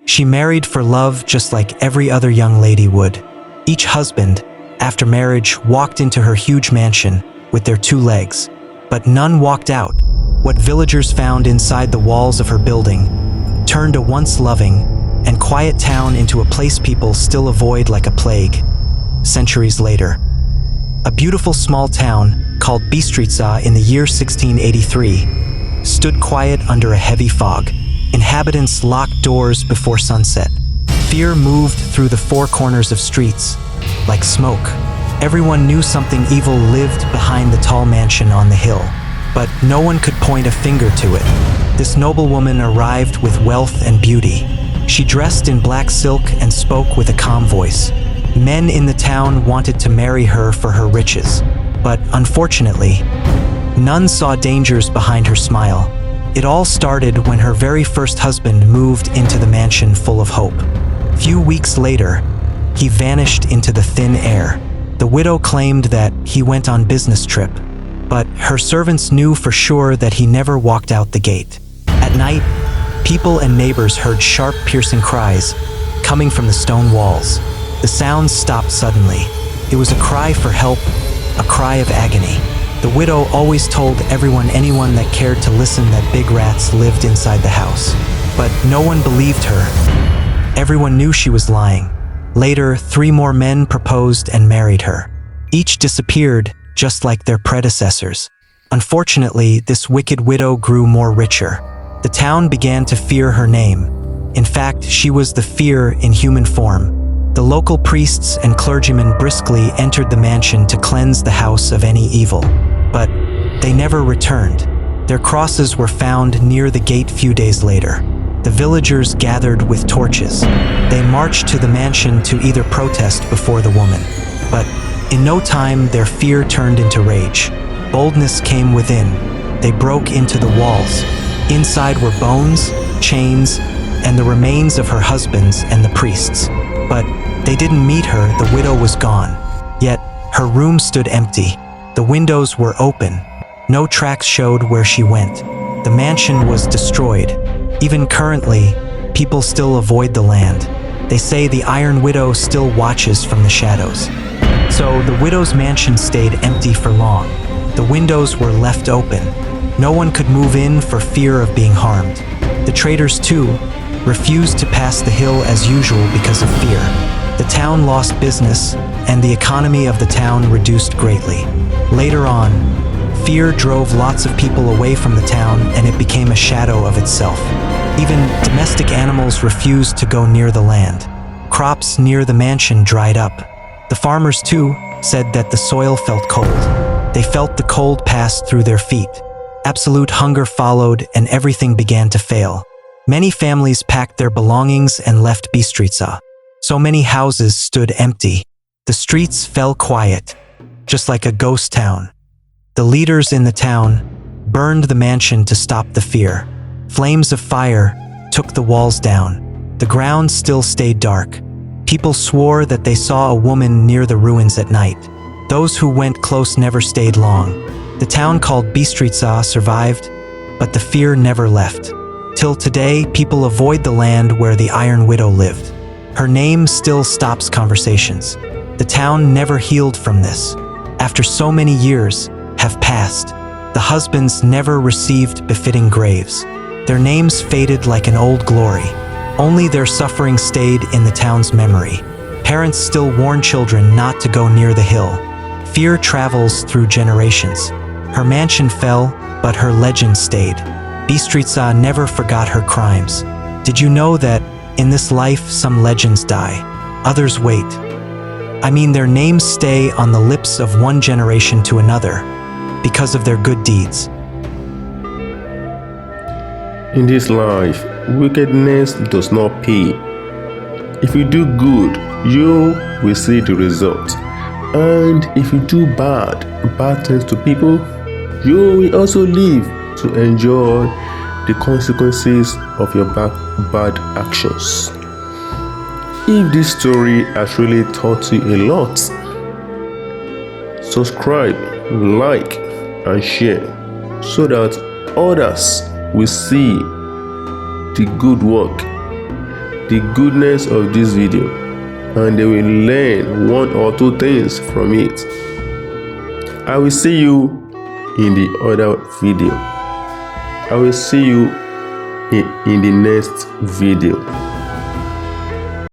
She married for love just like every other young lady would. Each husband, after marriage, walked into her huge mansion with their 2 legs, but none walked out. What villagers found inside the walls of her building turned a once loving and quiet town into a place people still avoid like a plague. Centuries later, a beautiful small town called Bistrița in the year 1683 stood quiet under a heavy fog. Inhabitants locked doors before sunset. Fear moved through the 4 corners of streets like smoke. Everyone knew something evil lived behind the tall mansion on the hill, but no one could point a finger to it. This noblewoman arrived with wealth and beauty. She dressed in black silk and spoke with a calm voice. Men in the town wanted to marry her for her riches, but unfortunately, none saw dangers behind her smile. It all started when her very first husband moved into the mansion full of hope. Few weeks later, he vanished into the thin air. The widow claimed that he went on business trip, but her servants knew for sure that he never walked out the gate. At night, people and neighbors heard sharp, piercing cries coming from the stone walls. The sounds stopped suddenly. It was a cry for help, a cry of agony. The widow always told anyone that cared to listen that big rats lived inside the house. But no one believed her. Everyone knew she was lying. Later, 3 more men proposed and married her. Each disappeared, just like their predecessors. Unfortunately, this wicked widow grew more richer. The town began to fear her name. In fact, she was the fear in human form. The local priests and clergymen briskly entered the mansion to cleanse the house of any evil. But they never returned. Their crosses were found near the gate few days later. The villagers gathered with torches. They marched to the mansion to either protest before the woman. But in no time, their fear turned into rage. Boldness came within. They broke into the walls. Inside were bones, chains, and the remains of her husbands and the priests. But they didn't meet her. The widow was gone. Yet her room stood empty. The windows were open. No tracks showed where she went. The mansion was destroyed. Even currently, people still avoid the land. They say the Iron Widow still watches from the shadows. So the widow's mansion stayed empty for long. The windows were left open. No one could move in for fear of being harmed. The traders, too, refused to pass the hill as usual because of fear. The town lost business, and the economy of the town reduced greatly. Later on, fear drove lots of people away from the town, and it became a shadow of itself. Even domestic animals refused to go near the land. Crops near the mansion dried up. The farmers, too, said that the soil felt cold. They felt the cold pass through their feet. Absolute hunger followed, and everything began to fail. Many families packed their belongings and left Bistrița. So many houses stood empty. The streets fell quiet, just like a ghost town. The leaders in the town burned the mansion to stop the fear. Flames of fire took the walls down. The ground still stayed dark. People swore that they saw a woman near the ruins at night. Those who went close never stayed long. The town called Bistrița survived, but the fear never left. Till today, people avoid the land where the Iron Widow lived. Her name still stops conversations. The town never healed from this. After so many years have passed, the husbands never received befitting graves. Their names faded like an old glory. Only their suffering stayed in the town's memory. Parents still warn children not to go near the hill. Fear travels through generations. Her mansion fell, but her legend stayed. Bistrița never forgot her crimes. Did you know that in this life some legends die, others wait? I mean, their names stay on the lips of one generation to another because of their good deeds. In this life, wickedness does not pay. If you do good, you will see the result. And if you do bad things to people, you will also live to enjoy the consequences of your bad actions. If this story has really taught you a lot, subscribe, like, and share so that others will see the good work the goodness of this video and they will learn one or two things from it. I will see you in the other video. I will see you in the next video.